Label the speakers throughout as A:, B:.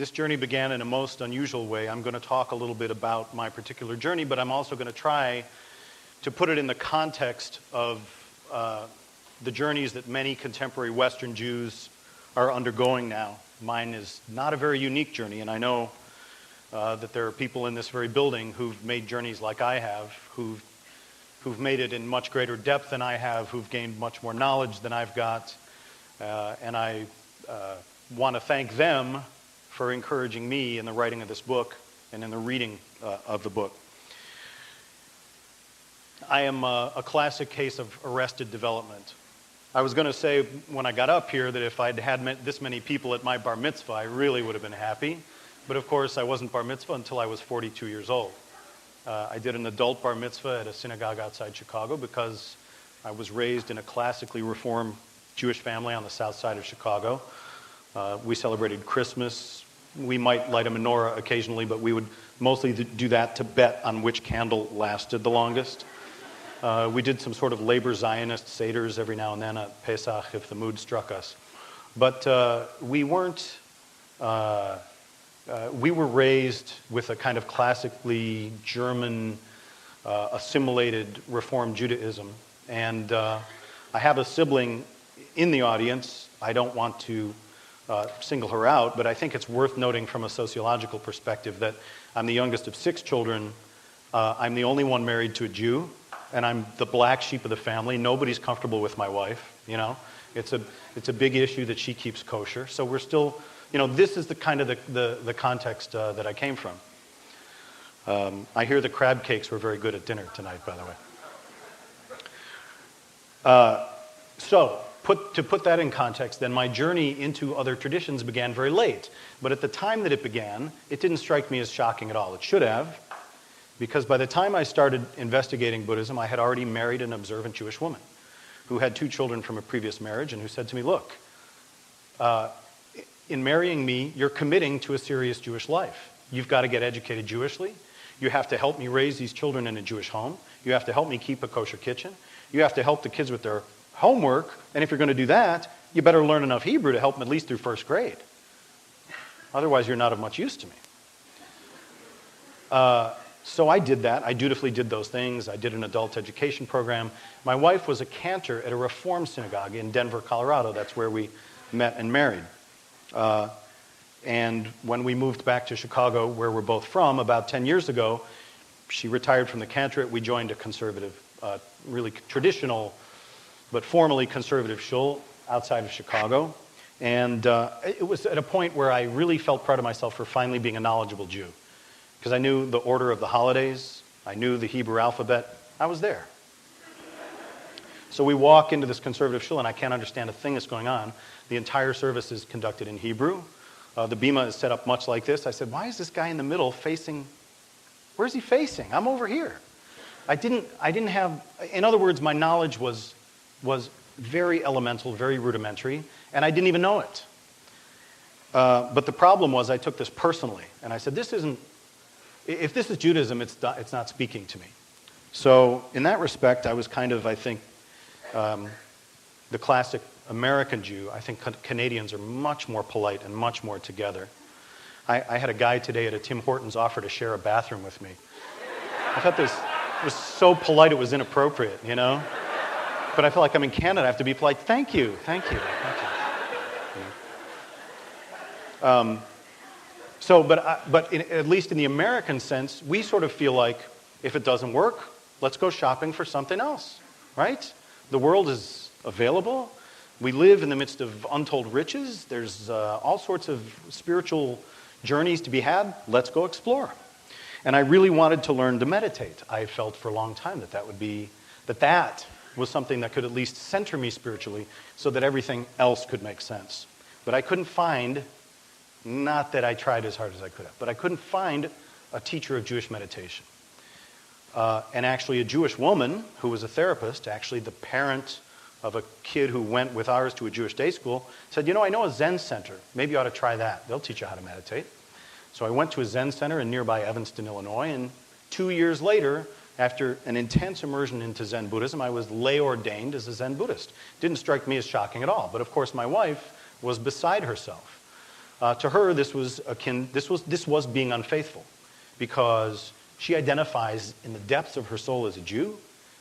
A: This journey began in a most unusual way. I'm going to talk a little bit about my particular journey, but I'm also going to try to put it in the context of the journeys that many contemporary Western Jews are undergoing now. Mine is not a very unique journey, and I know that there are people in this very building who've made journeys like I have, who've made it in much greater depth than I have, who've gained much more knowledge than I've got, and I want to thank them for encouraging me in the writing of this book and in the reading of the book. I am a classic case of arrested development. I was going to say when I got up here that if I'd had this many people at my bar mitzvah, I really would have been happy. But of course, I wasn't bar mitzvah until I was 42 years old. I did an adult bar mitzvah at a synagogue outside Chicago because I was raised in a classically Reformed Jewish family on the south side of Chicago. We celebrated Christmas. We might light a menorah occasionally, but we would mostly do that to bet on which candle lasted the longest. We did some sort of labor Zionist seders every now and then at Pesach if the mood struck us. But we weren't, we were raised with a kind of classically German assimilated Reformed Judaism. And I have a sibling in the audience. I don't want to single her out, but I think it's worth noting from a sociological perspective that I'm the youngest of 6 children. I'm the only one married to a Jew, and I'm the black sheep of the family. Nobody's comfortable with my wife, you know. It's a big issue that she keeps kosher. So we're still, you know, this is the kind of the context that I came from. I hear the crab cakes were very good at dinner tonight, by the way. To put that in context, then my journey into other traditions began very late. But at the time that it began, it didn't strike me as shocking at all. It should have, because by the time I started investigating Buddhism, I had already married an observant Jewish woman who had 2 children from a previous marriage and who said to me, look, in marrying me, you're committing to a serious Jewish life. You've got to get educated Jewishly. You have to help me raise these children in a Jewish home. You have to help me keep a kosher kitchen. You have to help the kids with their homework, and if you're going to do that, you better learn enough Hebrew to help them at least through 1st grade. Otherwise, you're not of much use to me. So I did that. I dutifully did those things. I did an adult education program. My wife was a cantor at a Reform synagogue in Denver, Colorado. That's where we met and married. And when we moved back to Chicago, where we're both from, about 10 years ago, she retired from the cantorate. We joined a conservative, really traditional, but formally conservative shul outside of Chicago. And it was at a point where I really felt proud of myself for finally being a knowledgeable Jew. Because I knew the order of the holidays, I knew the Hebrew alphabet, I was there. So we walk into this conservative shul and I can't understand a thing that's going on. The entire service is conducted in Hebrew. The bima is set up much like this. I said, why is this guy in the middle facing, where's he facing? I'm over here. I didn't have, in other words, my knowledge was very elemental, very rudimentary, and I didn't even know it. But the problem was I took this personally, and I said, if this is Judaism, it's not speaking to me. So in that respect, I was kind of, I think, the classic American Jew. I think Canadians are much more polite and much more together. I had a guy today at a Tim Hortons offer to share a bathroom with me. I thought this was so polite it was inappropriate, you know? But I feel like I'm in Canada. I have to be polite. Thank you. Thank you. Thank you. But at least in the American sense, we sort of feel like if it doesn't work, let's go shopping for something else, right? The world is available. We live in the midst of untold riches. There's all sorts of spiritual journeys to be had. Let's go explore. And I really wanted to learn to meditate. I felt for a long time that was something that could at least center me spiritually so that everything else could make sense. But I couldn't find, not that I tried as hard as I could have, but I couldn't find a teacher of Jewish meditation. And actually a Jewish woman who was a therapist, actually the parent of a kid who went with ours to a Jewish day school, said, I know a Zen center. Maybe you ought to try that. They'll teach you how to meditate. So I went to a Zen center in nearby Evanston, Illinois, and 2 years later, after an intense immersion into Zen Buddhism, I was lay ordained as a Zen Buddhist. Didn't strike me as shocking at all. But of course, my wife was beside herself. To her, this was being unfaithful, because she identifies in the depths of her soul as a Jew.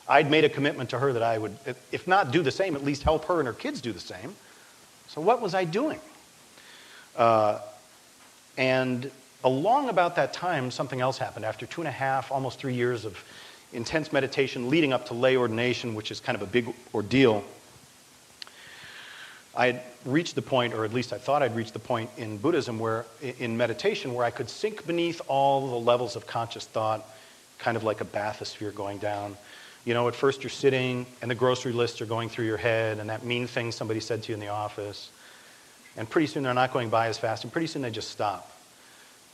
A: I'd made a commitment to her that I would, if not do the same, at least help her and her kids do the same. So what was I doing? And along about that time, something else happened. After 2.5, almost 3 years of intense meditation leading up to lay ordination, which is kind of a big ordeal, I had reached the point, or at least I thought I'd reached the point in Buddhism, where, in meditation, where I could sink beneath all the levels of conscious thought, kind of like a bathysphere going down. You know, at first you're sitting, and the grocery lists are going through your head, and that mean thing somebody said to you in the office. And pretty soon they're not going by as fast, and pretty soon they just stop.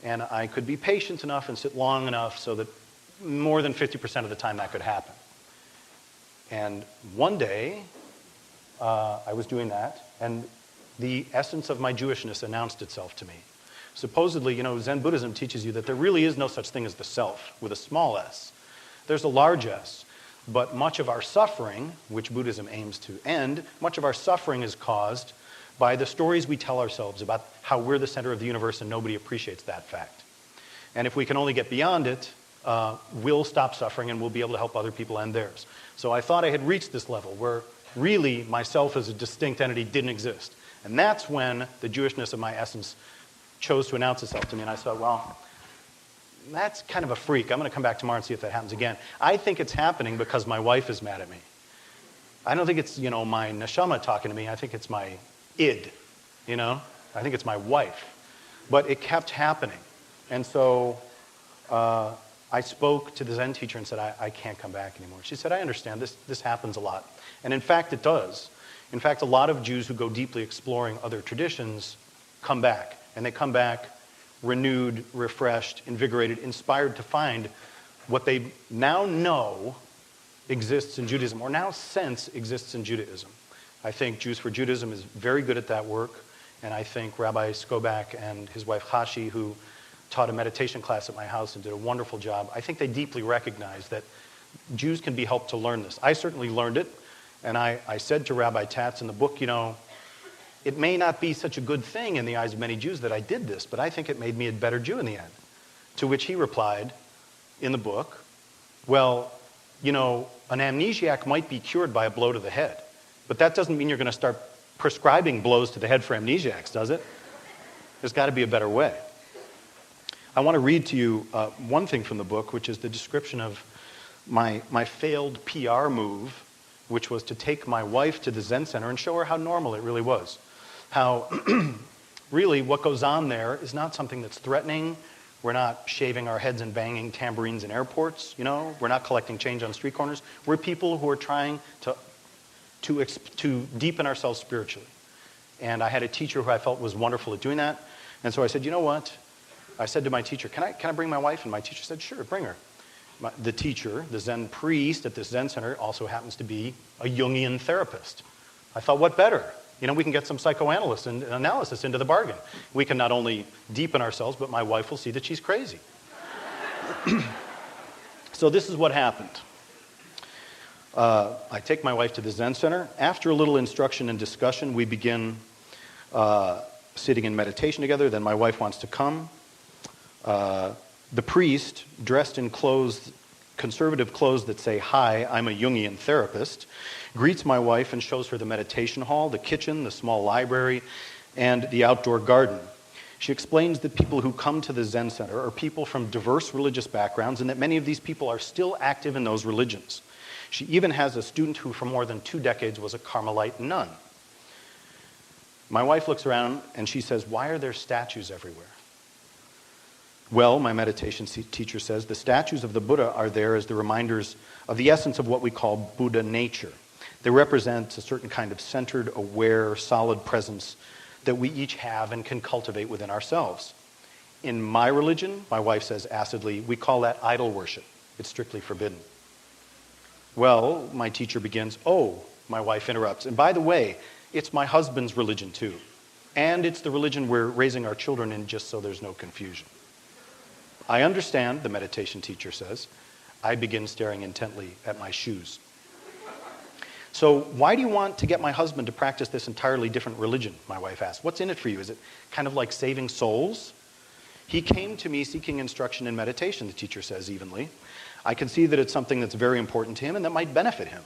A: And I could be patient enough and sit long enough so that more than 50% of the time that could happen. And one day, I was doing that, and the essence of my Jewishness announced itself to me. Supposedly, you know, Zen Buddhism teaches you that there really is no such thing as the self with a small s. There's a large S. But much of our suffering, which Buddhism aims to end, much of our suffering is caused by the stories we tell ourselves about how we're the center of the universe, and nobody appreciates that fact. And if we can only get beyond it, we'll stop suffering and we'll be able to help other people end theirs. So I thought I had reached this level where really myself as a distinct entity didn't exist. And that's when the Jewishness of my essence chose to announce itself to me. And I thought, well, that's kind of a freak. I'm going to come back tomorrow and see if that happens again. I think it's happening because my wife is mad at me. I don't think it's, you know, my neshama talking to me. I think it's my id, you know? I think it's my wife. But it kept happening. And so I spoke to the Zen teacher and said, I can't come back anymore. She said, I understand. This happens a lot. And in fact, it does. In fact, a lot of Jews who go deeply exploring other traditions come back. And they come back renewed, refreshed, invigorated, inspired to find what they now know exists in Judaism, or now sense exists in Judaism. I think Jews for Judaism is very good at that work. And I think Rabbi Skobak and his wife Hashi, who taught a meditation class at my house and did a wonderful job, I think they deeply recognize that Jews can be helped to learn this. I certainly learned it. And I said to Rabbi Tatz in the book, you know, it may not be such a good thing in the eyes of many Jews that I did this, but I think it made me a better Jew in the end. To which he replied in the book, well, you know, an amnesiac might be cured by a blow to the head, but that doesn't mean you're going to start prescribing blows to the head for amnesiacs, does it? There's got to be a better way. I want to read to you one thing from the book, which is the description of my failed PR move, which was to take my wife to the Zen Center and show her how normal it really was. How really what goes on there is not something that's threatening. We're not shaving our heads and banging tambourines in airports, you know. We're not collecting change on street corners. We're people who are trying to deepen ourselves spiritually. And I had a teacher who I felt was wonderful at doing that. And so I said, you know what? I said to my teacher, can I bring my wife? And my teacher said, sure, bring her. The teacher, the Zen priest at this Zen Center, also happens to be a Jungian therapist. I thought, what better? You know, we can get some psychoanalysis and analysis into the bargain. We can not only deepen ourselves, but my wife will see that she's crazy. So this is what happened. I take my wife to the Zen Center. After a little instruction and discussion, we begin sitting in meditation together. Then my wife wants to come. The priest, dressed in clothes, conservative clothes that say, hi, I'm a Jungian therapist, greets my wife and shows her the meditation hall, the kitchen, the small library, and the outdoor garden. She explains that people who come to the Zen Center are people from diverse religious backgrounds and that many of these people are still active in those religions. She even has a student who for more than 2 decades was a Carmelite nun. My wife looks around and she says, why are there statues everywhere? Well, my meditation teacher says, the statues of the Buddha are there as the reminders of the essence of what we call Buddha nature. They represent a certain kind of centered, aware, solid presence that we each have and can cultivate within ourselves. In my religion, my wife says acidly, we call that idol worship. It's strictly forbidden. Well, my teacher begins, oh, my wife interrupts. And by the way, it's my husband's religion too. And it's the religion we're raising our children in, just so there's no confusion. I understand, the meditation teacher says. I begin staring intently at my shoes. So why do you want to get my husband to practice this entirely different religion, my wife asked. What's in it for you? Is it kind of like saving souls? He came to me seeking instruction in meditation, the teacher says evenly. I can see that it's something that's very important to him and that might benefit him.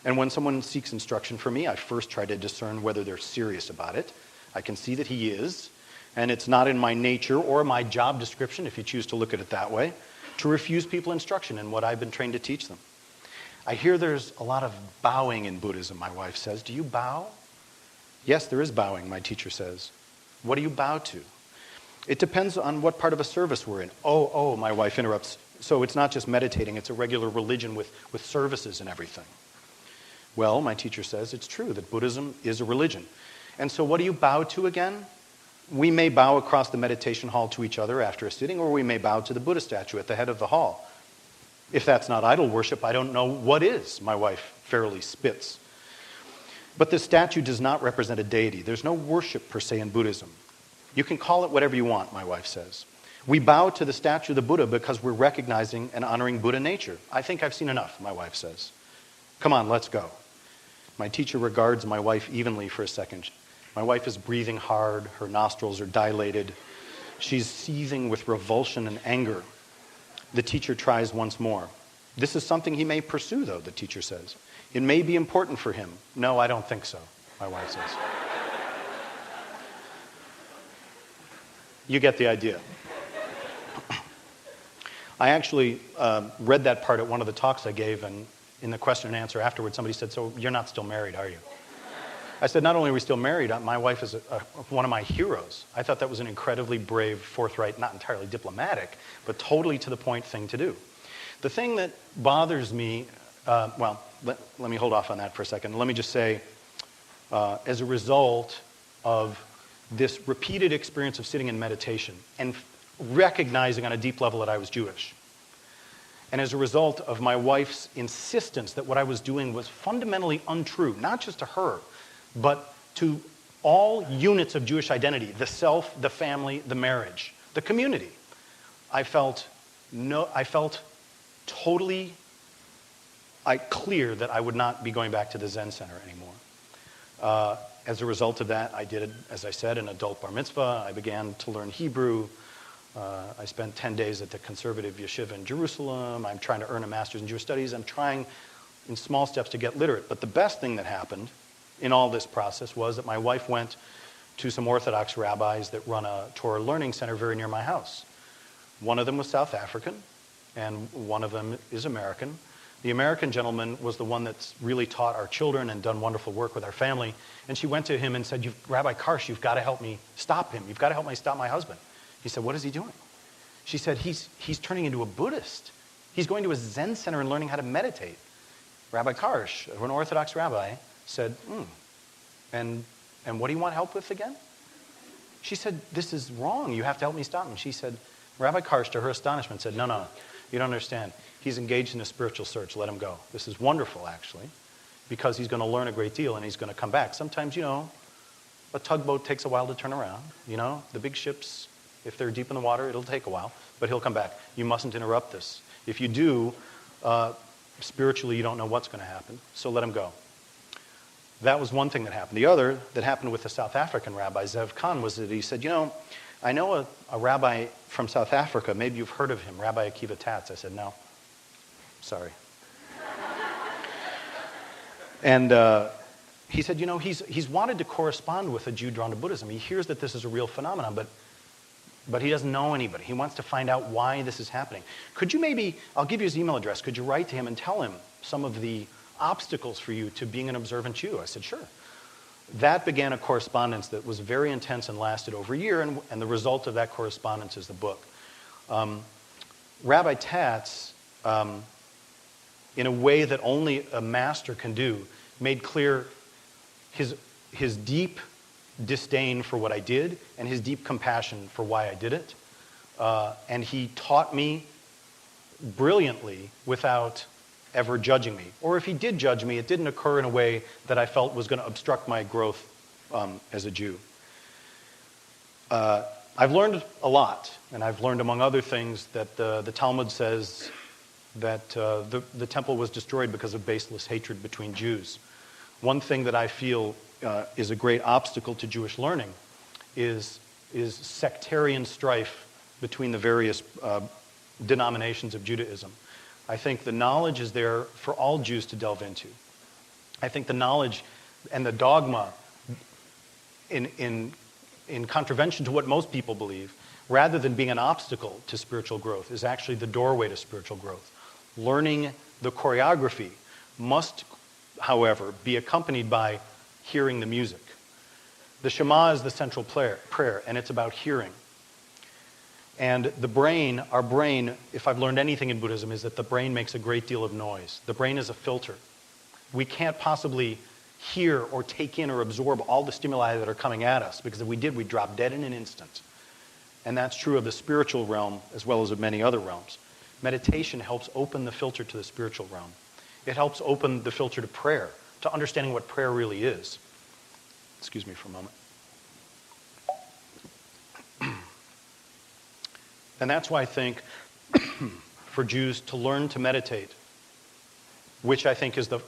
A: And when someone seeks instruction from me, I first try to discern whether they're serious about it. I can see that he is, and it's not in my nature or my job description, if you choose to look at it that way, to refuse people instruction in what I've been trained to teach them. I hear there's a lot of bowing in Buddhism, my wife says. Do you bow? Yes, there is bowing, my teacher says. What do you bow to? It depends on what part of a service we're in. Oh, my wife interrupts. So it's not just meditating, it's a regular religion with services and everything. Well, my teacher says, it's true that Buddhism is a religion. And so what do you bow to again? We may bow across the meditation hall to each other after a sitting, or we may bow to the Buddha statue at the head of the hall. If that's not idol worship, I don't know what is, my wife fairly spits. But the statue does not represent a deity. There's no worship per se in Buddhism. You can call it whatever you want, my wife says. We bow to the statue of the Buddha because we're recognizing and honoring Buddha nature. I think I've seen enough, my wife says. Come on, let's go. My teacher regards my wife evenly for a second. My wife is breathing hard. Her nostrils are dilated. She's seething with revulsion and anger. The teacher tries once more. This is something he may pursue, though, the teacher says. It may be important for him. No, I don't think so, my wife says. You get the idea. I actually read that part at one of the talks I gave, and in the question and answer afterwards, somebody said, so you're not still married, are you? I said, not only are we still married, my wife is one of my heroes. I thought that was an incredibly brave, forthright, not entirely diplomatic, but totally to the point thing to do. The thing that bothers me, let me hold off on that for a second. Let me just say, as a result of this repeated experience of sitting in meditation and recognizing on a deep level that I was Jewish, and as a result of my wife's insistence that what I was doing was fundamentally untrue, not just to her, but to all units of Jewish identity, the self, the family, the marriage, the community, I felt totally clear that I would not be going back to the Zen Center anymore. As a result of that, I did, as I said, an adult bar mitzvah. I began to learn Hebrew. I spent 10 days at the conservative yeshiva in Jerusalem. I'm trying to earn a master's in Jewish studies. I'm trying in small steps to get literate. But the best thing that happened in all this process was that my wife went to some Orthodox rabbis that run a Torah learning center very near my house. One of them was South African, and one of them is American. The American gentleman was the one that's really taught our children and done wonderful work with our family. And she went to him and said, Rabbi Karsh, you've got to help me stop him. You've got to help me stop my husband. He said, what is he doing? She said, he's turning into a Buddhist. He's going to a Zen center and learning how to meditate. Rabbi Karsh, an Orthodox rabbi, said, and what do you want help with again? She said, this is wrong. You have to help me stop him. She said, Rabbi Karsh, to her astonishment, said, no, you don't understand. He's engaged in a spiritual search. Let him go. This is wonderful, actually, because he's going to learn a great deal and he's going to come back. Sometimes, a tugboat takes a while to turn around. The big ships, if they're deep in the water, it'll take a while, but he'll come back. You mustn't interrupt this. If you do, spiritually, you don't know what's going to happen, so let him go. That was one thing that happened. The other that happened with the South African rabbi, Zev Khan, was that he said, I know a rabbi from South Africa. Maybe you've heard of him, Rabbi Akiva Tatz. I said, no. Sorry. And he said, he's wanted to correspond with a Jew drawn to Buddhism. He hears that this is a real phenomenon, but he doesn't know anybody. He wants to find out why this is happening. Could you maybe, I'll give you his email address, could you write to him and tell him some of the obstacles for you to being an observant Jew? I said, sure. That began a correspondence that was very intense and lasted over a year, and the result of that correspondence is the book. Rabbi Tatz, in a way that only a master can do, made clear his deep disdain for what I did and his deep compassion for why I did it. And he taught me brilliantly without ever judging me. Or if he did judge me, it didn't occur in a way that I felt was going to obstruct my growth as a Jew. I've learned a lot, and I've learned, among other things, that the Talmud says that the temple was destroyed because of baseless hatred between Jews. One thing that I feel is a great obstacle to Jewish learning is sectarian strife between the various denominations of Judaism. I think the knowledge is there for all Jews to delve into. I think the knowledge and the dogma in contravention to what most people believe, rather than being an obstacle to spiritual growth, is actually the doorway to spiritual growth. Learning the choreography must, however, be accompanied by hearing the music. The Shema is the central prayer, and it's about hearing. And the brain, our brain, if I've learned anything in Buddhism, is that the brain makes a great deal of noise. The brain is a filter. We can't possibly hear or take in or absorb all the stimuli that are coming at us, because if we did, we'd drop dead in an instant. And that's true of the spiritual realm as well as of many other realms. Meditation helps open the filter to the spiritual realm. It helps open the filter to prayer, to understanding what prayer really is. Excuse me for a moment. And that's why I think for Jews to learn to meditate, which I think is the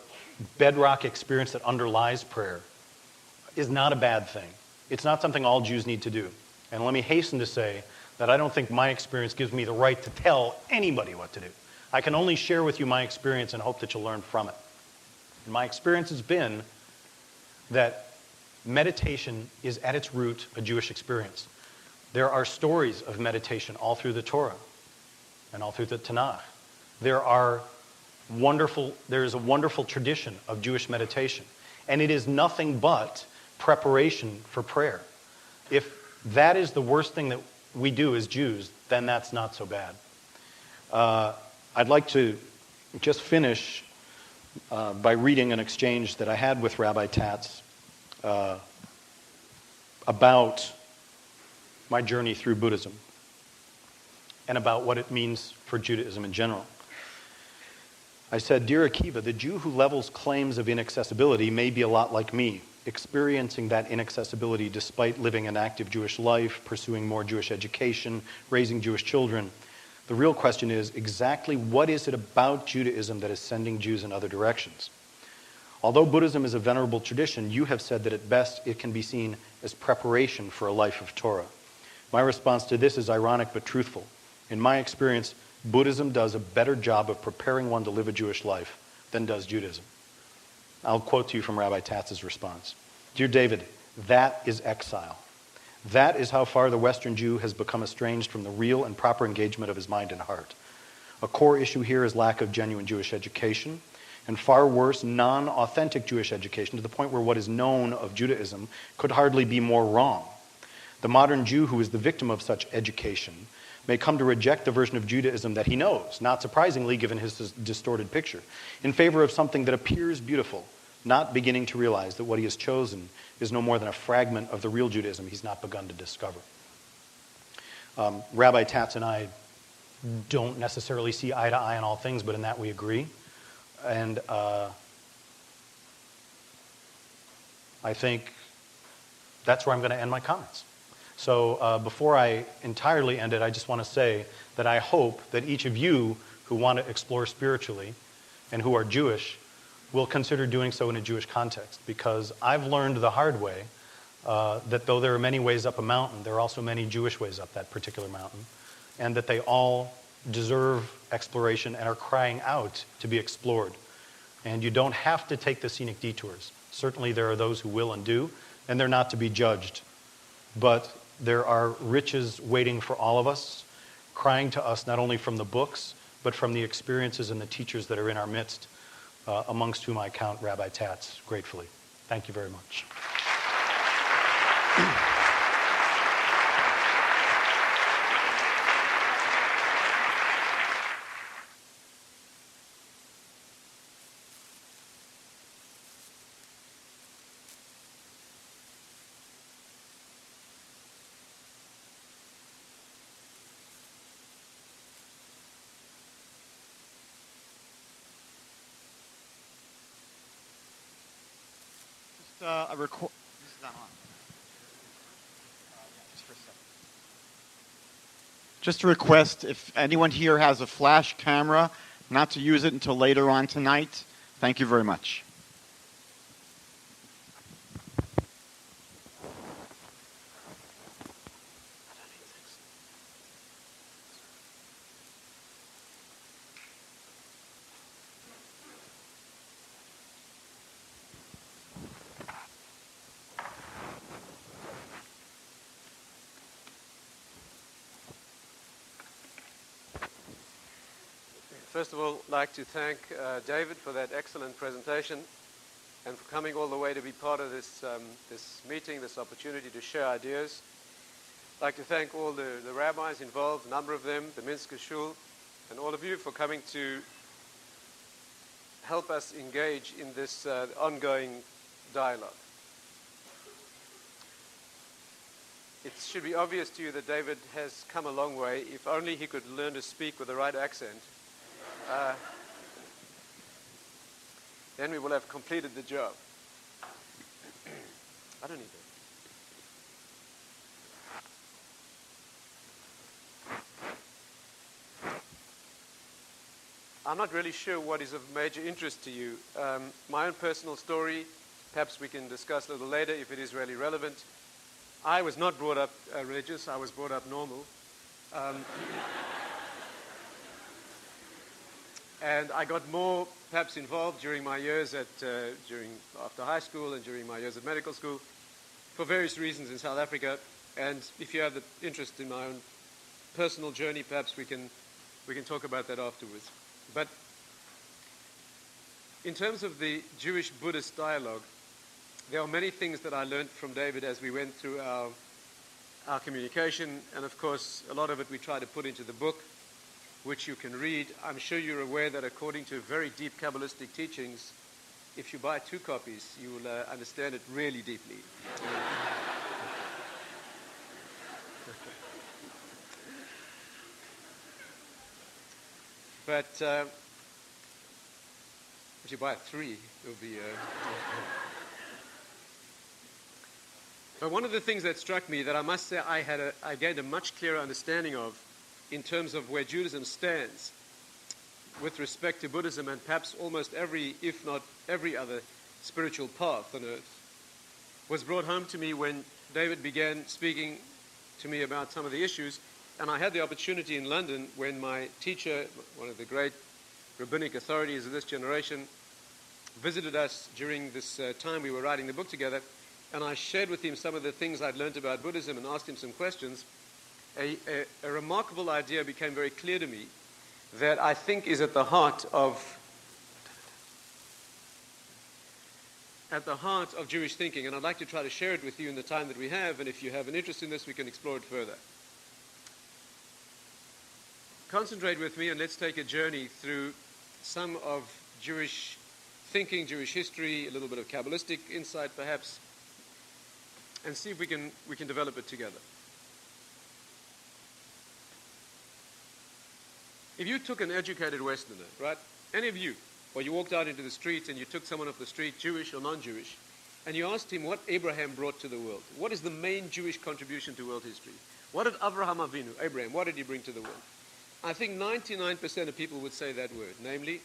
A: bedrock experience that underlies prayer, is not a bad thing. It's not something all Jews need to do. And let me hasten to say that I don't think my experience gives me the right to tell anybody what to do. I can only share with you my experience and hope that you'll learn from it. And my experience has been that meditation is at its root a Jewish experience. There are stories of meditation all through the Torah and all through the Tanakh. There is a wonderful tradition of Jewish meditation. And it is nothing but preparation for prayer. If that is the worst thing that we do as Jews, then that's not so bad. I'd like to just finish by reading an exchange that I had with Rabbi Tatz about my journey through Buddhism and about what it means for Judaism in general. I said, "Dear Akiva, the Jew who levels claims of inaccessibility may be a lot like me, experiencing that inaccessibility despite living an active Jewish life, pursuing more Jewish education, raising Jewish children. The real question is, exactly what is it about Judaism that is sending Jews in other directions? Although Buddhism is a venerable tradition, you have said that at best it can be seen as preparation for a life of Torah. My response to this is ironic but truthful. In my experience, Buddhism does a better job of preparing one to live a Jewish life than does Judaism." I'll quote to you from Rabbi Tatz's response. "Dear David, that is exile. That is how far the Western Jew has become estranged from the real and proper engagement of his mind and heart. A core issue here is lack of genuine Jewish education, and far worse, non-authentic Jewish education, to the point where what is known of Judaism could hardly be more wrong. The modern Jew who is the victim of such education may come to reject the version of Judaism that he knows, not surprisingly given his distorted picture, in favor of something that appears beautiful, not beginning to realize that what he has chosen is no more than a fragment of the real Judaism he's not begun to discover." Rabbi Tatz and I don't necessarily see eye to eye on all things, but in that we agree. And I think that's where I'm going to end my comments. So before I entirely end it, I just want to say that I hope that each of you who want to explore spiritually and who are Jewish will consider doing so in a Jewish context, because I've learned the hard way that though there are many ways up a mountain, there are also many Jewish ways up that particular mountain, and that they all deserve exploration and are crying out to be explored. And you don't have to take the scenic detours. Certainly there are those who will and do, and they're not to be judged. But there are riches waiting for all of us, crying to us not only from the books, but from the experiences and the teachers that are in our midst, amongst whom I count Rabbi Tatz gratefully. Thank you very much.
B: This is not on. Just for a second. Just a request, if anyone here has a flash camera, not to use it until later on tonight. Thank you very much.
C: first of all, like to thank David for that excellent presentation and for coming all the way to be part of this, this meeting, this opportunity to share ideas. I'd like to thank all the rabbis involved, a number of them, the Minsker Shul, and all of you for coming to help us engage in this ongoing dialogue. It should be obvious to you that David has come a long way. If only he could learn to speak with the right accent, then we will have completed the job. I don't need that. I'm not really sure what is of major interest to you. My own personal story, perhaps we can discuss a little later if it is really relevant. I was not brought up religious, I was brought up normal. And I got more perhaps involved during my years after high school and during my years at medical school for various reasons in South Africa. And if you have the interest in my own personal journey, perhaps we can talk about that afterwards. But in terms of the Jewish-Buddhist dialogue, there are many things that I learned from David as we went through our communication, and of course a lot of it we try to put into the book, which you can read. I'm sure you're aware that according to very deep Kabbalistic teachings, if you buy 2 copies, you will understand it really deeply. But if you buy 3, it'll be... But one of the things that struck me that I must say I gained a much clearer understanding of in terms of where Judaism stands with respect to Buddhism and perhaps almost every, if not every other spiritual path on earth, was brought home to me when David began speaking to me about some of the issues. And I had the opportunity in London when my teacher, one of the great rabbinic authorities of this generation, visited us during this time we were writing the book together, and I shared with him some of the things I'd learned about Buddhism and asked him some questions. A remarkable idea became very clear to me that I think is at the heart of Jewish thinking, and I'd like to try to share it with you in the time that we have, and if you have an interest in this, we can explore it further. Concentrate with me and let's take a journey through some of Jewish thinking, Jewish history, a little bit of Kabbalistic insight perhaps, and see if we can develop it together. If you took an educated Westerner, right, any of you, or you walked out into the street and you took someone off the street, Jewish or non-Jewish, and you asked him what Abraham brought to the world, what is the main Jewish contribution to world history? What did Avraham Avinu, Abraham, what did he bring to the world? I think 99% of people would say that word, namely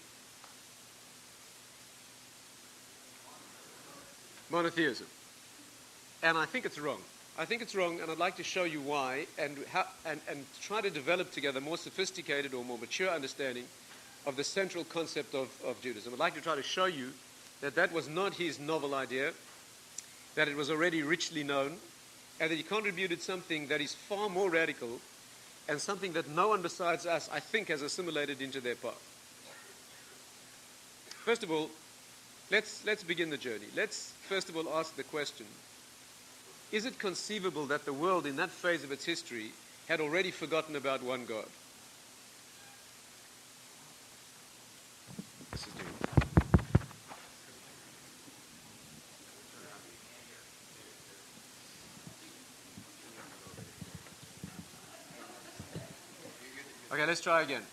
C: monotheism. And I think it's wrong. I think it's wrong, and I'd like to show you why and try to develop together more sophisticated or more mature understanding of the central concept of Judaism. I'd like to try to show you that that was not his novel idea, that it was already richly known, and that he contributed something that is far more radical and something that no one besides us, I think, has assimilated into their path. First of all, let's begin the journey. Let's first of all ask the question, is it conceivable that the world in that phase of its history had already forgotten about one God? This is doing. Okay, let's try again.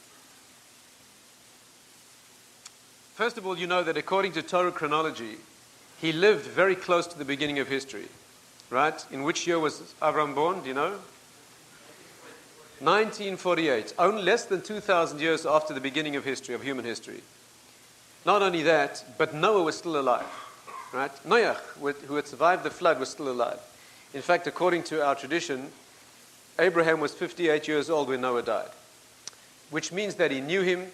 C: First of all, you know that according to Torah chronology, he lived very close to the beginning of history, right? In which year was Avram born, do you know? 1948, only less than 2,000 years after the beginning of history, of human history. Not only that, but Noah was still alive, right? Noach, who had survived the flood, was still alive. In fact, according to our tradition, Abraham was 58 years old when Noah died, which means that he knew him,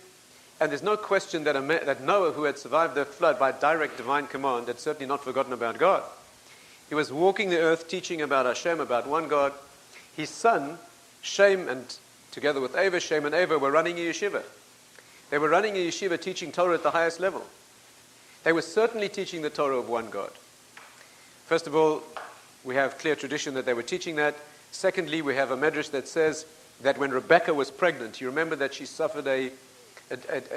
C: and there's no question that Noah, who had survived the flood by direct divine command, had certainly not forgotten about God. He was walking the earth, teaching about Hashem, about one God. His son, Shem, and together with Ava, Shem and Ava were running a yeshiva. They were running a yeshiva teaching Torah at the highest level. They were certainly teaching the Torah of one God. First of all, we have clear tradition that they were teaching that. Secondly, we have a medrash that says that when Rebecca was pregnant, you remember that she suffered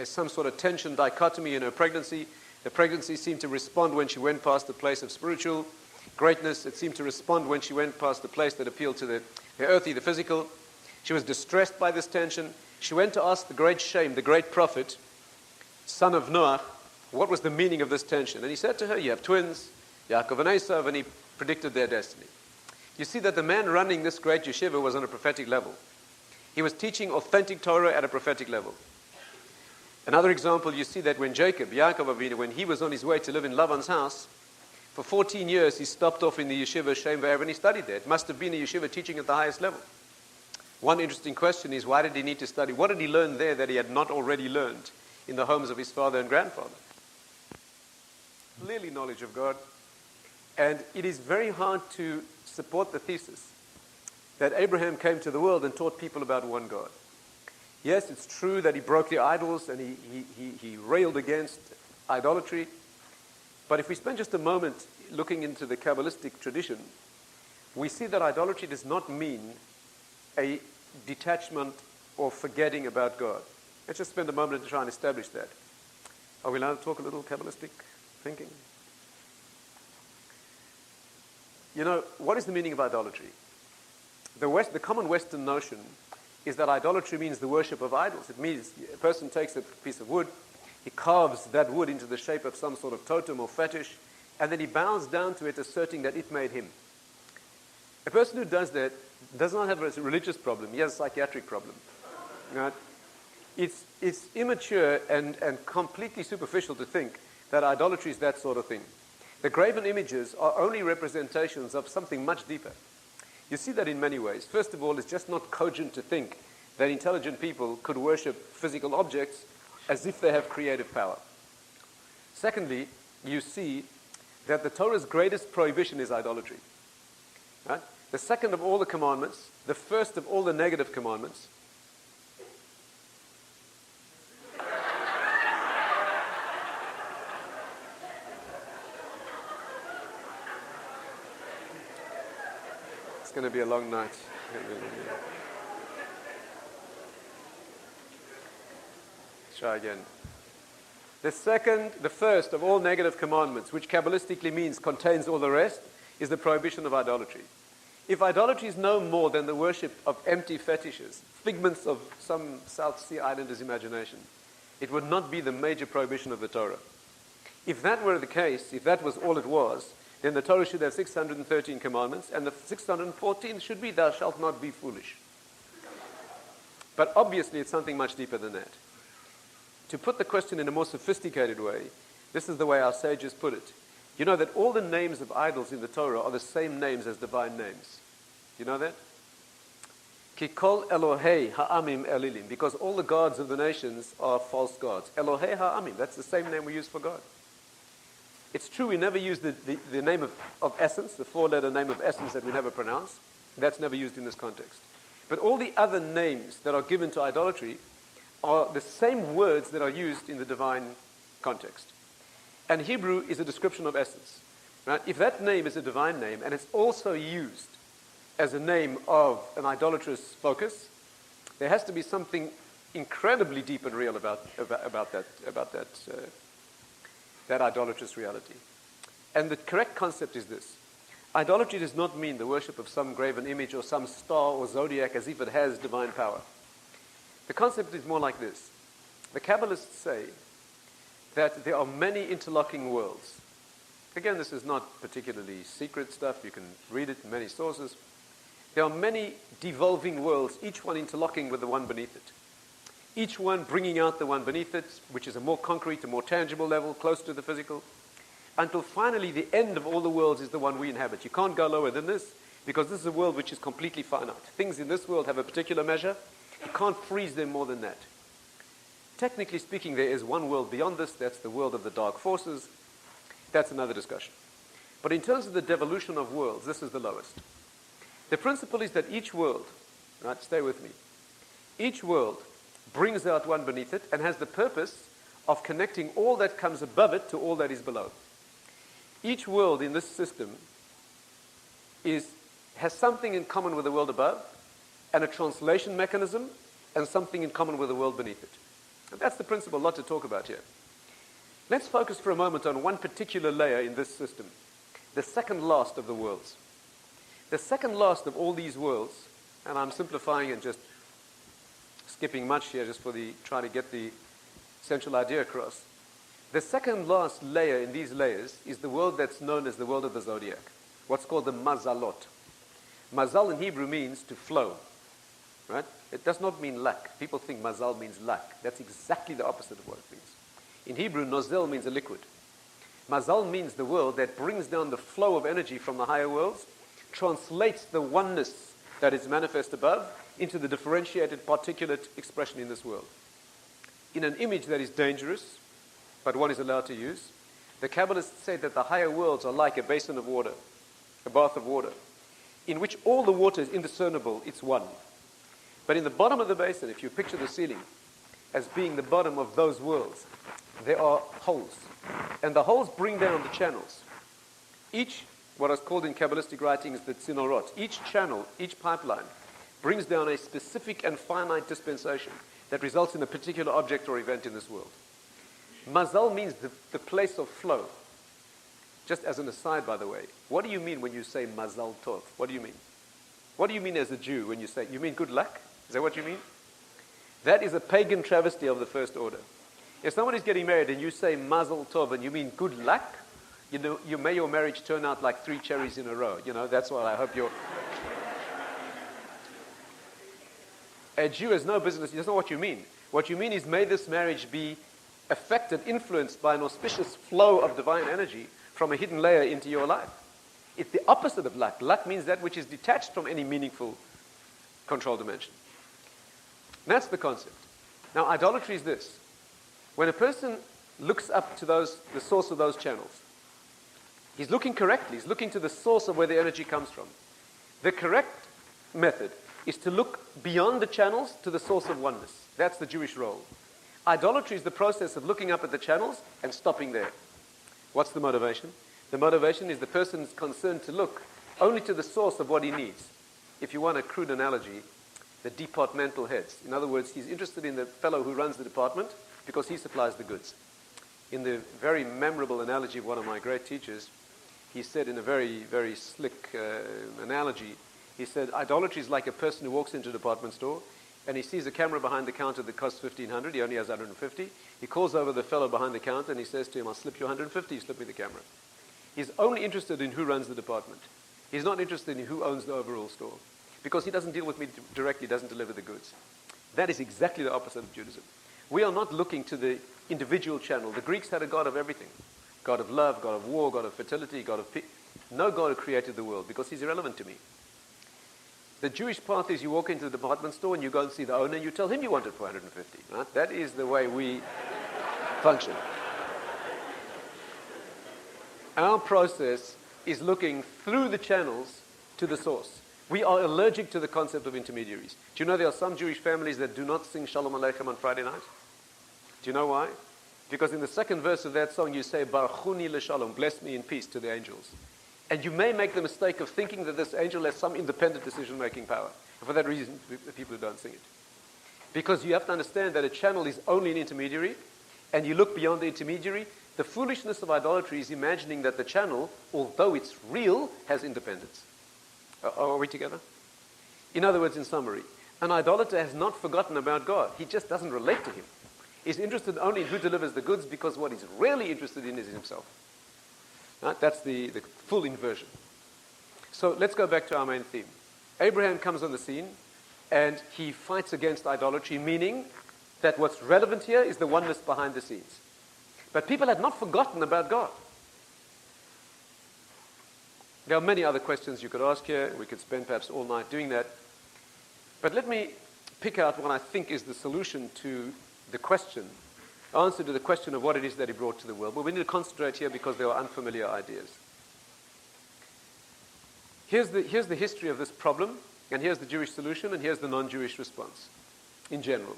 C: some sort of tension dichotomy in her pregnancy. The pregnancy seemed to respond when she went past the place of spiritual greatness. It seemed to respond when she went past the place that appealed to the earthly, the physical. She was distressed by this tension. She went to ask the great Shem, the great prophet, son of Noah, what was the meaning of this tension. And he said to her, you have twins, Yaakov and Esav, and he predicted their destiny. You see that the man running this great yeshiva was on a prophetic level. He was teaching authentic Torah at a prophetic level. Another example, you see that when Jacob, Yaakov Avinu, when he was on his way to live in Lavan's house, for 14 years he stopped off in the yeshiva Shem Ve'er and he studied there. It must have been a yeshiva teaching at the highest level. One interesting question is, why did he need to study? What did he learn there that he had not already learned in the homes of his father and grandfather? Clearly knowledge of God. And it is very hard to support the thesis that Abraham came to the world and taught people about one God. Yes, it's true that he broke the idols and he railed against idolatry. But if we spend just a moment looking into the Kabbalistic tradition, we see that idolatry does not mean a detachment or forgetting about God. Let's just spend a moment to try and establish that. Are we allowed to talk a little Kabbalistic thinking? You know, what is the meaning of idolatry? The common Western notion is that idolatry means the worship of idols. It means a person takes a piece of wood, he carves that wood into the shape of some sort of totem or fetish, and then he bows down to it, asserting that it made him. A person who does that does not have a religious problem, he has a psychiatric problem. Right? It's immature and completely superficial to think that idolatry is that sort of thing. The graven images are only representations of something much deeper. You see that in many ways. First of all, it's just not cogent to think that intelligent people could worship physical objects as if they have creative power. Secondly, you see that the Torah's greatest prohibition is idolatry. Right? The second of all the commandments, the first of all the negative commandments, it's going to be a long night. Let's try again. The first of all negative commandments, which Kabbalistically means contains all the rest, is the prohibition of idolatry. If idolatry is no more than the worship of empty fetishes, figments of some South Sea Islander's imagination, it would not be the major prohibition of the Torah. If that were the case, if that was all it was, then the Torah should have 613 commandments, and the 614th should be, thou shalt not be foolish. But obviously it's something much deeper than that. To put the question in a more sophisticated way, this is the way our sages put it. You know that all the names of idols in the Torah are the same names as divine names. Do you know that? Ki kol Elohei ha'amim elilim, because all the gods of the nations are false gods. Elohei ha'amim, that's the same name we use for God. It's true we never use the name of essence, the four-letter name of essence that we never pronounce. That's never used in this context. But all the other names that are given to idolatry are the same words that are used in the divine context. And Hebrew is a description of essence. Right? If that name is a divine name and it's also used as a name of an idolatrous focus, there has to be something incredibly deep and real about that idolatrous reality. And the correct concept is this. Idolatry does not mean the worship of some graven image or some star or zodiac as if it has divine power. The concept is more like this. The Kabbalists say that there are many interlocking worlds. Again, this is not particularly secret stuff. You can read it in many sources. There are many devolving worlds, each one interlocking with the one beneath it. Each one bringing out the one beneath it, which is a more concrete, a more tangible level, close to the physical, until finally the end of all the worlds is the one we inhabit. You can't go lower than this, because this is a world which is completely finite. Things in this world have a particular measure. You can't freeze them more than that. Technically speaking, there is one world beyond this. That's the world of the dark forces. That's another discussion. But in terms of the devolution of worlds, this is the lowest. The principle is that each world, right, stay with me, each world brings out one beneath it, and has the purpose of connecting all that comes above it to all that is below. Each world in this system has something in common with the world above, and a translation mechanism, and something in common with the world beneath it. And that's the principle, a lot to talk about here. Let's focus for a moment on one particular layer in this system, the second last of the worlds. The second last of all these worlds, and I'm simplifying and just skipping much here just for trying to get the central idea across. The second last layer in these layers is the world that's known as the world of the zodiac, what's called the mazalot. Mazal in Hebrew means to flow, right? It does not mean luck. People think mazal means luck. That's exactly the opposite of what it means. In Hebrew, nozel means a liquid. Mazal means the world that brings down the flow of energy from the higher worlds, translates the oneness that is manifest above into the differentiated particulate expression in this world. In an image that is dangerous, but one is allowed to use, the Kabbalists say that the higher worlds are like a basin of water, a bath of water, in which all the water is indiscernible, it's one. But in the bottom of the basin, if you picture the ceiling as being the bottom of those worlds, there are holes. And the holes bring down the channels. Each, what is called in Kabbalistic writings, the tzinorot, each channel, each pipeline, brings down a specific and finite dispensation that results in a particular object or event in this world. Mazal means the place of flow. Just as an aside, by the way, what do you mean when you say mazal tov? What do you mean? What do you mean as a Jew when you say, you mean good luck? Is that what you mean? That is a pagan travesty of the first order. If someone is getting married and you say mazal tov and you mean good luck, you may your marriage turn out like 3 cherries in a row. That's what I hope you're... A Jew has no business, that's not what you mean. What you mean is, may this marriage be affected, influenced by an auspicious flow of divine energy from a hidden layer into your life. It's the opposite of luck. Luck means that which is detached from any meaningful control dimension. That's the concept. Now, idolatry is this. When a person looks up to the source of those channels, he's looking correctly. He's looking to the source of where the energy comes from. The correct method is to look beyond the channels to the source of oneness. That's the Jewish role. Idolatry is the process of looking up at the channels and stopping there. What's the motivation? The motivation is the person's concerned to look only to the source of what he needs. If you want a crude analogy, the departmental heads. In other words, he's interested in the fellow who runs the department because he supplies the goods. In the very memorable analogy of one of my great teachers, he said in a very, very slick analogy, he said, idolatry is like a person who walks into a department store and he sees a camera behind the counter that costs $1,500, he only has $150. He calls over the fellow behind the counter and he says to him, I'll slip you $150, you slip me the camera. He's only interested in who runs the department. He's not interested in who owns the overall store. Because he doesn't deal with me directly, doesn't deliver the goods. That is exactly the opposite of Judaism. We are not looking to the individual channel. The Greeks had a god of everything. God of love, God of war, God of fertility, God of peace. No God who created the world because he's irrelevant to me. The Jewish path is you walk into the department store and you go and see the owner and you tell him you want it for 150. Right? That is the way we function. Our process is looking through the channels to the source. We are allergic to the concept of intermediaries. Do you know there are some Jewish families that do not sing Shalom Aleichem on Friday night? Do you know why? Because in the second verse of that song you say, Baruchuni l'shalom, bless me in peace to the angels. And you may make the mistake of thinking that this angel has some independent decision-making power. And for that reason, the people who don't sing it. Because you have to understand that a channel is only an intermediary, and you look beyond the intermediary. The foolishness of idolatry is imagining that the channel, although it's real, has independence. Are we together? In other words, in summary, an idolater has not forgotten about God. He just doesn't relate to him. He's interested only in who delivers the goods because what he's really interested in is himself. Right? That's the full inversion. So let's go back to our main theme. Abraham comes on the scene and he fights against idolatry, meaning that what's relevant here is the oneness behind the scenes. But people had not forgotten about God. There are many other questions you could ask here. We could spend perhaps all night doing that. But let me pick out what I think is the solution to the question, answer to the question of what it is that he brought to the world. But we need to concentrate here because there are unfamiliar ideas. Here's the history of this problem, and here's the Jewish solution, and here's the non-Jewish response in general.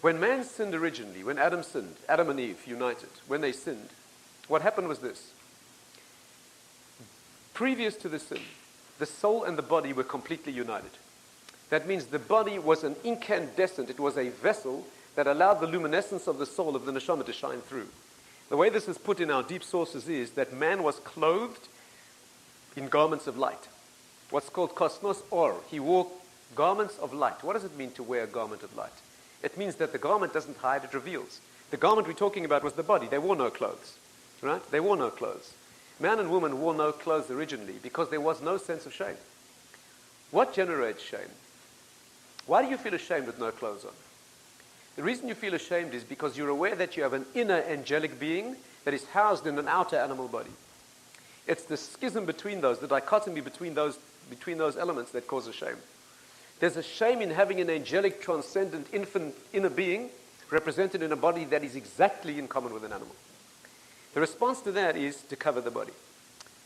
C: When man sinned originally, when Adam sinned, Adam and Eve united, when they sinned, what happened was this. Previous to the sin, the soul and the body were completely united. That means the body was an incandescent, it was a vessel that allowed the luminescence of the soul of the neshama to shine through. The way this is put in our deep sources is that man was clothed in garments of light. What's called kosmos or. He wore garments of light. What does it mean to wear a garment of light? It means that the garment doesn't hide, it reveals. The garment we're talking about was the body. They wore no clothes. Right? They wore no clothes. Man and woman wore no clothes originally because there was no sense of shame. What generates shame? Why do you feel ashamed with no clothes on? The reason you feel ashamed is because you're aware that you have an inner angelic being that is housed in an outer animal body. It's the schism between those, the dichotomy between those elements that causes shame. There's a shame in having an angelic, transcendent, infinite inner being represented in a body that is exactly in common with an animal. The response to that is to cover the body.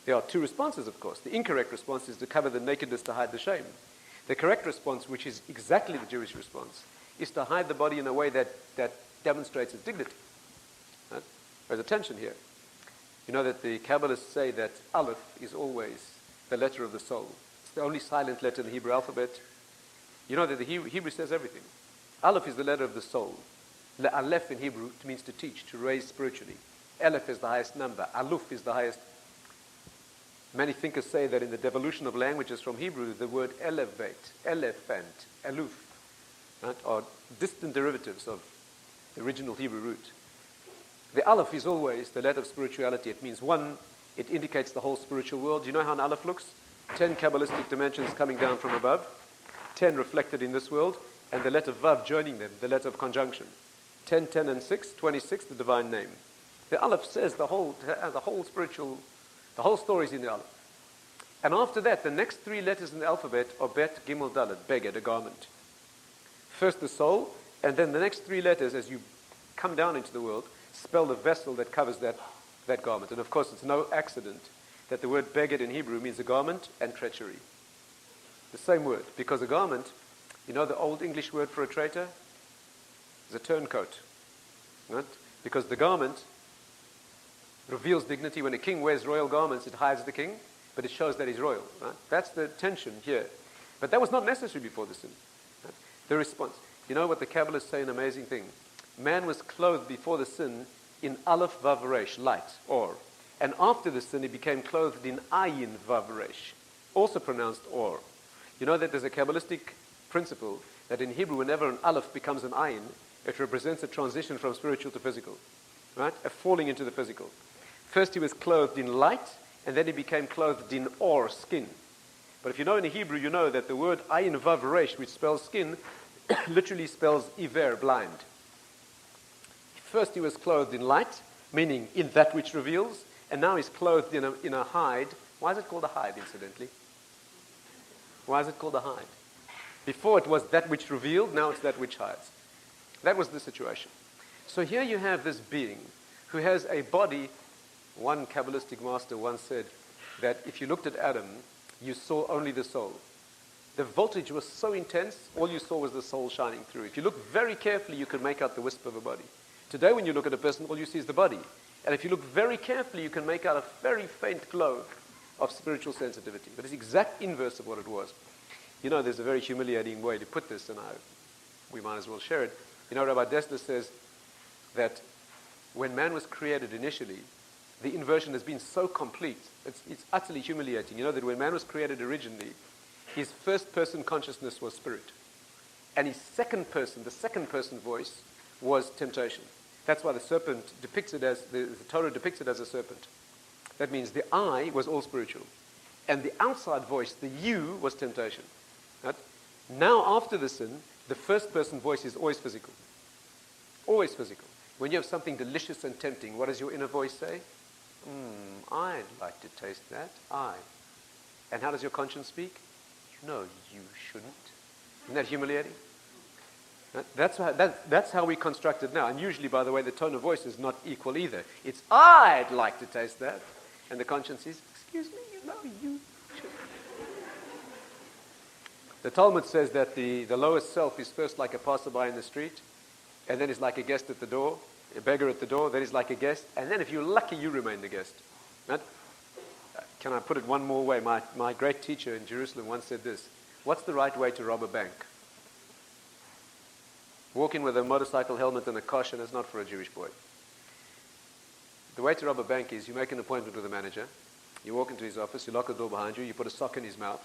C: There are two responses, of course. The incorrect response is to cover the nakedness to hide the shame. The correct response, which is exactly the Jewish response, is to hide the body in a way that demonstrates its dignity. Right? There's a tension here. You know that the Kabbalists say that Aleph is always the letter of the soul. It's the only silent letter in the Hebrew alphabet. You know that the Hebrew says everything. Aleph is the letter of the soul. Aleph in Hebrew means to teach, to raise spiritually. Aleph is the highest number. Aluf is the highest. Many thinkers say that in the devolution of languages from Hebrew, the word elevate, elephant, aluf, right, are distant derivatives of the original Hebrew root. The Aleph is always the letter of spirituality. It means one, it indicates the whole spiritual world. Do you know how an Aleph looks? 10 Kabbalistic dimensions coming down from above, 10 reflected in this world, and the letter Vav joining them, the letter of conjunction. 10, 10, and 6, 26, the divine name. The Aleph says the whole story is in the Aleph. And after that, the next three letters in the alphabet are Bet, Gimel, Dalet, Beged, a garment. First the soul, and then the next three letters, as you come down into the world, spell the vessel that covers that garment. And of course, it's no accident that the word Beged in Hebrew means a garment and treachery. The same word, because a garment, you know the old English word for a traitor? Is a turncoat. Right? Because the garment reveals dignity. When a king wears royal garments, it hides the king, but it shows that he's royal. Right? That's the tension here. But that was not necessary before the sin. Right? The response. You know what the Kabbalists say, an amazing thing. Man was clothed before the sin in Aleph Vav Resh, light, or. And after the sin, he became clothed in Ayin Vav Resh, also pronounced or. You know that there's a Kabbalistic principle that in Hebrew, whenever an Aleph becomes an Ayin, it represents a transition from spiritual to physical. Right? A falling into the physical. First he was clothed in light, and then he became clothed in or, skin. But if you know in the Hebrew, you know that the word ayin vav resh, which spells skin, literally spells iver, blind. First he was clothed in light, meaning in that which reveals, and now he's clothed in a hide. Why is it called a hide, incidentally? Why is it called a hide? Before it was that which revealed, now it's that which hides. That was the situation. So here you have this being who has a body. One Kabbalistic master once said that if you looked at Adam, you saw only the soul. The voltage was so intense, all you saw was the soul shining through. If you look very carefully, you could make out the wisp of a body. Today, when you look at a person, all you see is the body. And if you look very carefully, you can make out a very faint glow of spiritual sensitivity. But it's the exact inverse of what it was. You know, there's a very humiliating way to put this, and we might as well share it. You know, Rabbi Dessler says that when man was created initially, the inversion has been so complete, it's utterly humiliating. You know that when man was created originally, his first-person consciousness was spirit. And his second person, the second-person voice, was temptation. That's why the serpent depicts it as, the Torah depicts it as a serpent. That means the I was all spiritual. And the outside voice, the you, was temptation. Right? Now, after the sin, the first-person voice is always physical. Always physical. When you have something delicious and tempting, what does your inner voice say? I'd like to taste that. And how does your conscience speak? No, you shouldn't. Isn't that humiliating? That's how we construct it now. And usually, by the way, the tone of voice is not equal either. It's, I'd like to taste that. And the conscience is, excuse me, you shouldn't. The Talmud says that the lowest self is first like a passerby in the street, and then he's like a guest at the door, a beggar at the door, then he's like a guest, and then if you're lucky, you remain the guest. Right? Can I put it one more way? My great teacher in Jerusalem once said this: what's the right way to rob a bank? Walking with a motorcycle helmet and a caution is not for a Jewish boy. The way to rob a bank is you make an appointment with the manager, you walk into his office, you lock the door behind you, you put a sock in his mouth,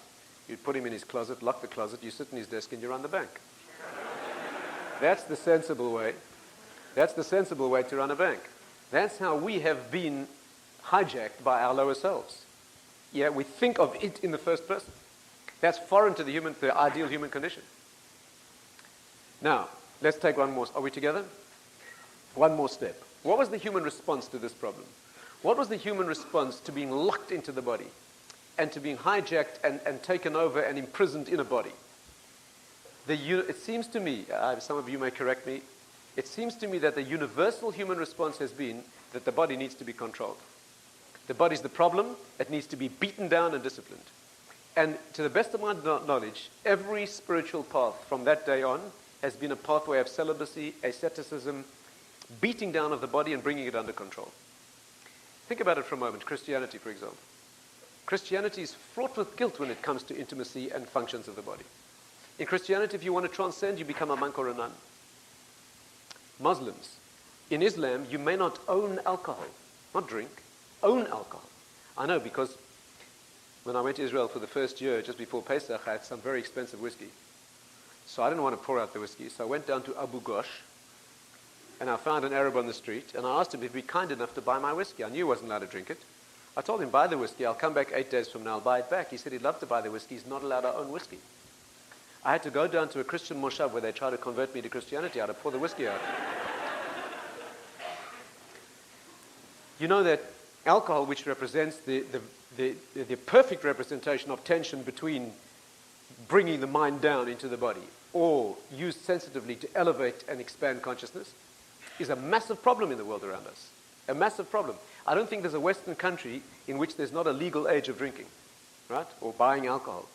C: you put him in his closet, lock the closet, you sit in his desk and you run the bank. That's the sensible way. That's the sensible way to run a bank. That's how we have been hijacked by our lower selves. Yeah, we think of it in the first person. That's foreign to the ideal human condition. Now, let's take one more. Are we together? One more step. What was the human response to this problem? What was the human response to being locked into the body and to being hijacked and taken over and imprisoned in a body? It seems to me, some of you may correct me, it seems to me that the universal human response has been that the body needs to be controlled. The body's the problem. It needs to be beaten down and disciplined. And to the best of my knowledge, every spiritual path from that day on has been a pathway of celibacy, asceticism, beating down of the body and bringing it under control. Think about it for a moment. Christianity, for example. Christianity is fraught with guilt when it comes to intimacy and functions of the body. In Christianity, if you want to transcend, you become a monk or a nun. Muslims. In Islam, you may not own alcohol, not drink, own alcohol. I know, because when I went to Israel for the first year, just before Pesach, I had some very expensive whiskey. So I didn't want to pour out the whiskey, so I went down to Abu Ghosh, and I found an Arab on the street, and I asked him if he'd be kind enough to buy my whiskey. I knew he wasn't allowed to drink it. I told him, buy the whiskey, I'll come back 8 days from now, I'll buy it back. He said he'd love to buy the whiskey, he's not allowed to own whiskey. I had to go down to a Christian moshav where they tried to convert me to Christianity. I had to pour the whiskey out. You know that alcohol, which represents the perfect representation of tension between bringing the mind down into the body or used sensitively to elevate and expand consciousness, is a massive problem in the world around us. A massive problem. I don't think there's a Western country in which there's not a legal age of drinking, right? Or buying alcohol.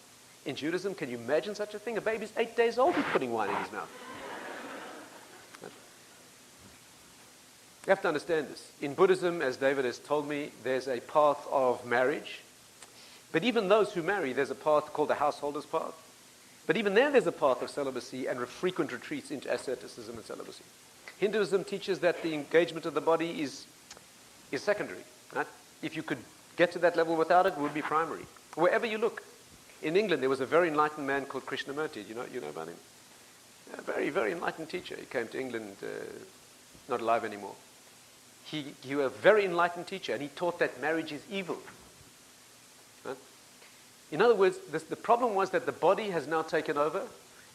C: In Judaism, can you imagine such a thing? A baby's 8 days old with putting wine in his mouth. You have to understand this. In Buddhism, as David has told me, there's a path of marriage. But even those who marry, there's a path called the householder's path. But even there's a path of celibacy and frequent retreats into asceticism and celibacy. Hinduism teaches that the engagement of the body is secondary. Right? If you could get to that level without it, it would be primary. Wherever you look. In England, there was a very enlightened man called Krishnamurti. You know about him? A very, very enlightened teacher. He came to England, not alive anymore. He was a very enlightened teacher, and he taught that marriage is evil. Right? In other words, the problem was that the body has now taken over,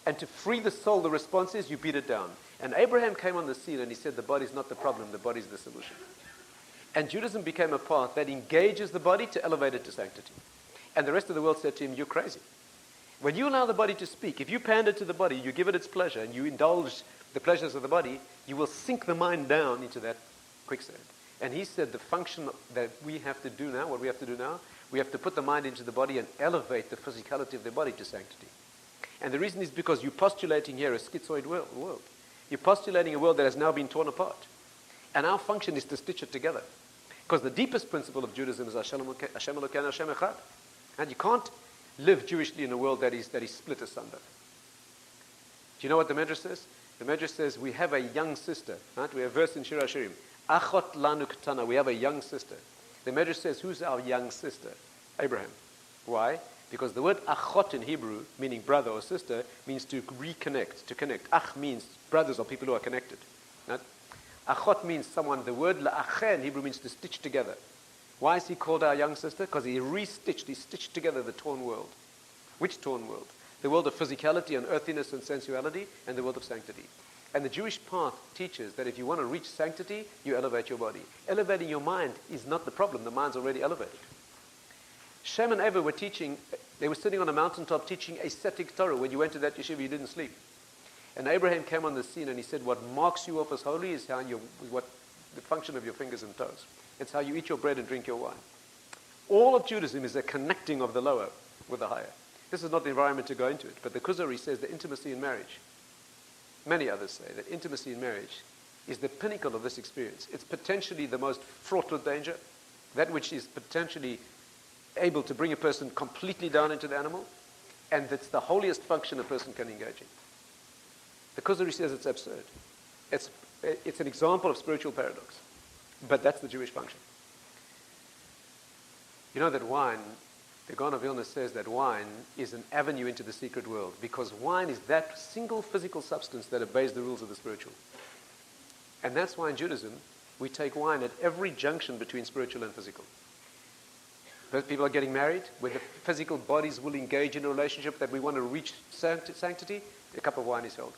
C: and to free the soul, the response is you beat it down. And Abraham came on the scene, and he said the body's not the problem, the body's the solution. And Judaism became a path that engages the body to elevate it to sanctity. And the rest of the world said to him, you're crazy. When you allow the body to speak, if you pander to the body, you give it its pleasure, and you indulge the pleasures of the body, you will sink the mind down into that quicksand. And he said the function that we have to do now, what we have to do now, we have to put the mind into the body and elevate the physicality of the body to sanctity. And the reason is because you're postulating here a schizoid world. You're postulating a world that has now been torn apart. And our function is to stitch it together. Because the deepest principle of Judaism is Hashem Elokeinu Hashem Echad. And you can't live Jewishly in a world that is split asunder. Do you know what the Medrash says? The Medrash says we have a young sister. Right? We have a verse in Shir HaShirim. Achot lanu ketana. We have a young sister. The Medrash says, who's our young sister? Abraham. Why? Because the word achot in Hebrew, meaning brother or sister, means to reconnect, to connect. Ach means brothers or people who are connected. Right? Achot means someone. The word la'acheh in Hebrew means to stitch together. Why is he called our young sister? Because he stitched together the torn world. Which torn world? The world of physicality and earthiness and sensuality, and the world of sanctity. And the Jewish path teaches that if you want to reach sanctity, you elevate your body. Elevating your mind is not the problem. The mind's already elevated. Shem and Eva were teaching, they were sitting on a mountaintop teaching ascetic Torah. When you went to that yeshiva, you didn't sleep. And Abraham came on the scene and he said, what marks you off as holy is what the function of your fingers and toes. It's how you eat your bread and drink your wine. All of Judaism is a connecting of the lower with the higher. This is not the environment to go into it, but the Kuzari says the intimacy in marriage. many others say, that intimacy in marriage is the pinnacle of this experience. It's potentially the most fraught with danger, that which is potentially able to bring a person completely down into the animal, and it's the holiest function a person can engage in. The Kuzari says it's absurd. It's an example of spiritual paradox, but that's the Jewish function. You know that wine, the Gaon of Vilna says that wine is an avenue into the secret world, because wine is that single physical substance that obeys the rules of the spiritual. And that's why in Judaism, we take wine at every junction between spiritual and physical. Those people are getting married, where the physical bodies will engage in a relationship that we want to reach sanctity, a cup of wine is held.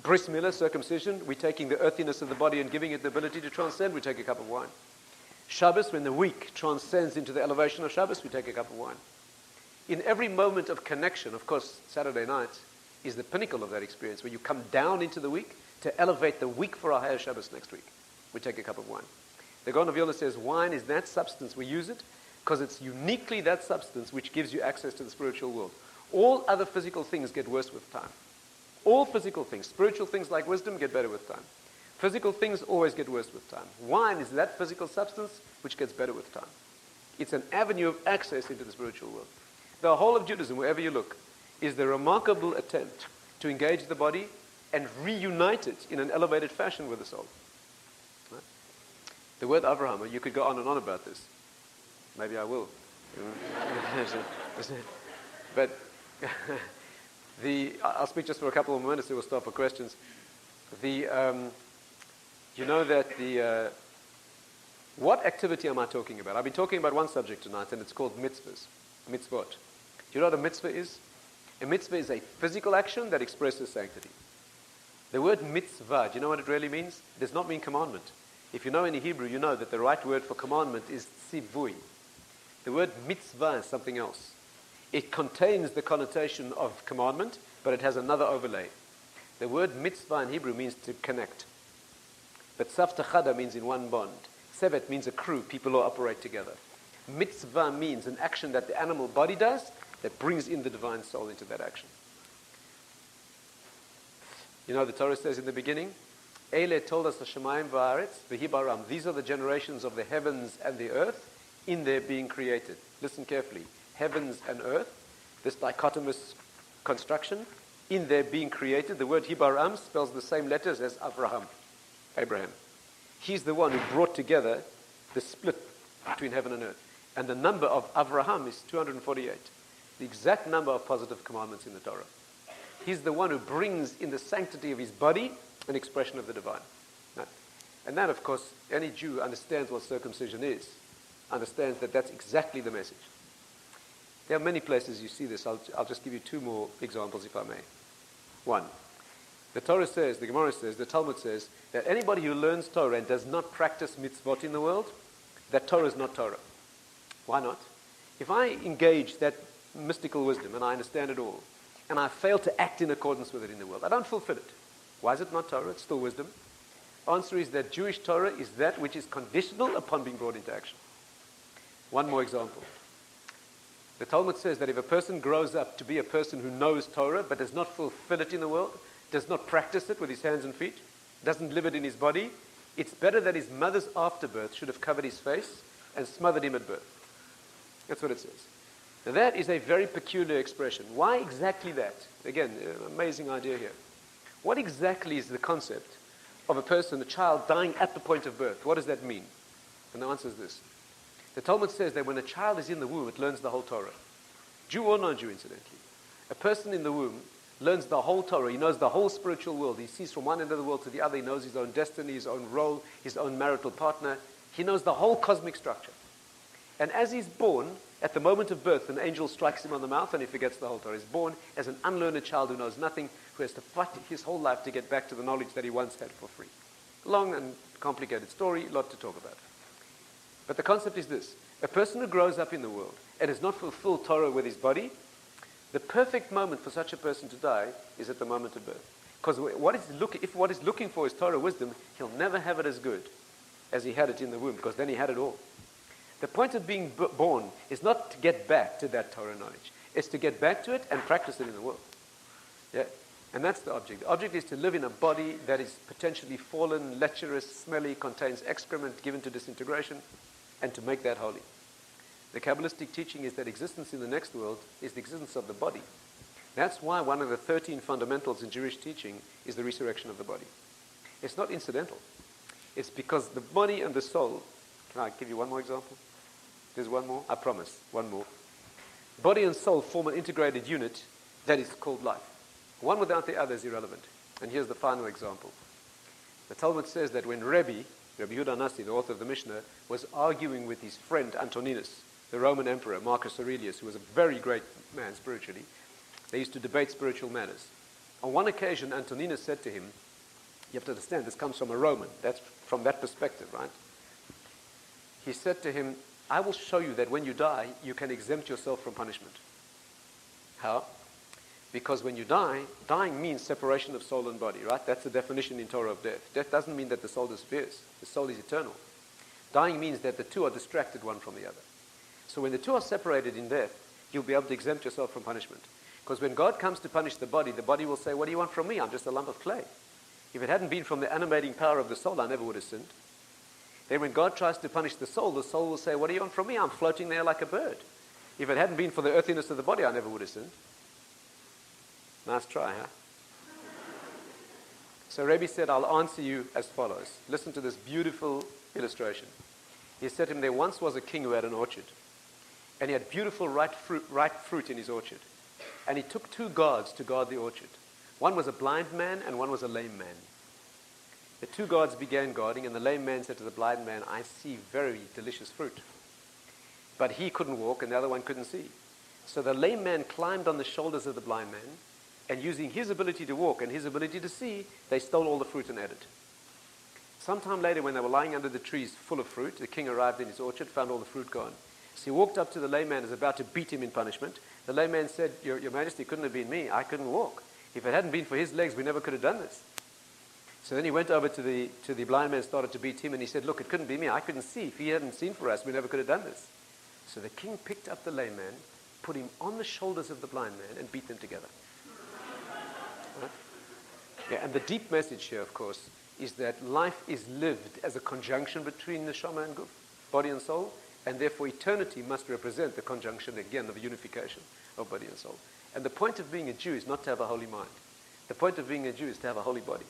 C: Bris Milah, circumcision, we're taking the earthiness of the body and giving it the ability to transcend, we take a cup of wine. Shabbos, when the week transcends into the elevation of Shabbos, we take a cup of wine. In every moment of connection, of course, Saturday night is the pinnacle of that experience, where you come down into the week to elevate the week for our higher Shabbos next week. We take a cup of wine. The Gaon of Vilna says wine is that substance, we use it because it's uniquely that substance which gives you access to the spiritual world. All other physical things get worse with time. All physical things, spiritual things like wisdom, get better with time. Physical things always get worse with time. Wine is that physical substance which gets better with time. It's an avenue of access into the spiritual world. The whole of Judaism, wherever you look, is the remarkable attempt to engage the body and reunite it in an elevated fashion with the soul. Right? The word Avraham, you could go on and on about this. Maybe I will. But I'll speak just for a couple of minutes, then we'll stop for questions. You know that what activity am I talking about? I've been talking about one subject tonight, and it's called mitzvahs, mitzvot. Do you know what a mitzvah is? A mitzvah is a physical action that expresses sanctity. The word mitzvah, do you know what it really means? It does not mean commandment. If you know any Hebrew, you know that the right word for commandment is tzivui. The word mitzvah is something else. It contains the connotation of commandment, but it has another overlay. The word mitzvah in Hebrew means to connect. But saftachada means in one bond. Sevet means a crew, people who operate together. Mitzvah means an action that the animal body does that brings in the divine soul into that action. You know, the Torah says in the beginning, Eile told us the Shemayim v'aretz v'hibaram. These are the generations of the heavens and the earth in their being created. Listen carefully. Heavens and earth, this dichotomous construction, in their being created. The word hibaram spells the same letters as Abraham. He's the one who brought together the split between heaven and earth. And the number of Avraham is 248. The exact number of positive commandments in the Torah. He's the one who brings in the sanctity of his body an expression of the divine. Right? And that, of course, any Jew who understands what circumcision is, understands that that's exactly the message. There are many places you see this. I'll just give you two more examples, if I may. One, the Torah says, the Gemara says, the Talmud says, that anybody who learns Torah and does not practice mitzvot in the world, that Torah is not Torah. Why not? If I engage that mystical wisdom and I understand it all, and I fail to act in accordance with it in the world, I don't fulfill it. Why is it not Torah? It's still wisdom. Answer is that Jewish Torah is that which is conditional upon being brought into action. One more example. The Talmud says that if a person grows up to be a person who knows Torah but does not fulfill it in the world, does not practice it with his hands and feet, doesn't live it in his body, it's better that his mother's afterbirth should have covered his face and smothered him at birth. That's what it says. Now that is a very peculiar expression. Why exactly that? Again, an amazing idea here. What exactly is the concept of a person, a child, dying at the point of birth? What does that mean? And the answer is this. The Talmud says that when a child is in the womb, it learns the whole Torah. Jew or non-Jew, incidentally. A person in the womb learns the whole Torah. He knows the whole spiritual world. He sees from one end of the world to the other. He knows his own destiny, his own role, his own marital partner. He knows the whole cosmic structure. And as he's born, at the moment of birth, an angel strikes him on the mouth and he forgets the whole Torah. He's born as an unlearned child who knows nothing, who has to fight his whole life to get back to the knowledge that he once had for free. Long and complicated story, a lot to talk about. But the concept is this. A person who grows up in the world and has not fulfilled Torah with his body, the perfect moment for such a person to die is at the moment of birth. Because if what he's looking for is Torah wisdom, he'll never have it as good as he had it in the womb, because then he had it all. The point of being born is not to get back to that Torah knowledge. It's to get back to it and practice it in the world. Yeah. And that's the object. The object is to live in a body that is potentially fallen, lecherous, smelly, contains excrement given to disintegration, and to make that holy. The Kabbalistic teaching is that existence in the next world is the existence of the body. That's why one of the 13 fundamentals in Jewish teaching is the resurrection of the body. It's not incidental. It's because the body and the soul... Can I give you one more example? There's one more? I promise. One more. Body and soul form an integrated unit that is called life. One without the other is irrelevant. And here's the final example. The Talmud says that when Rabbi Yehuda Nasi, the author of the Mishnah, was arguing with his friend Antoninus, the Roman emperor, Marcus Aurelius, who was a very great man spiritually, they used to debate spiritual matters. On one occasion, Antoninus said to him, you have to understand, this comes from a Roman. That's from that perspective, right? He said to him, I will show you that when you die, you can exempt yourself from punishment. How? Because when you die, dying means separation of soul and body, right? That's the definition in Torah of death. Death doesn't mean that the soul disappears. The soul is eternal. Dying means that the two are distracted one from the other. So when the two are separated in death, you'll be able to exempt yourself from punishment. Because when God comes to punish the body will say, what do you want from me? I'm just a lump of clay. If it hadn't been from the animating power of the soul, I never would have sinned. Then when God tries to punish the soul will say, what do you want from me? I'm floating there like a bird. If it hadn't been for the earthiness of the body, I never would have sinned. Nice try, huh? So Rebbe said, I'll answer you as follows. Listen to this beautiful illustration. He said to him, there once was a king who had an orchard. And he had beautiful ripe fruit in his orchard. And he took 2 guards to guard the orchard. One was a blind man and one was a lame man. The 2 guards began guarding, and the lame man said to the blind man, I see very delicious fruit. But he couldn't walk and the other one couldn't see. So the lame man climbed on the shoulders of the blind man, and using his ability to walk and his ability to see, they stole all the fruit and ate it. Sometime later, when they were lying under the trees full of fruit, the king arrived in his orchard, found all the fruit gone. So he walked up to the lame man, was about to beat him in punishment. The lame man said, Your Majesty, couldn't have been me. I couldn't walk. If it hadn't been for his legs, we never could have done this. So then he went over to the blind man, started to beat him, and he said, look, it couldn't be me. I couldn't see. If he hadn't seen for us, we never could have done this. So the king picked up the lame man, put him on the shoulders of the blind man, and beat them together. Right? Yeah, and the deep message here, of course, is that life is lived as a conjunction between neshama and guf, body and soul, and therefore eternity must represent the conjunction, again, of the unification of body and soul. And the point of being a Jew is not to have a holy mind. The point of being a Jew is to have a holy body.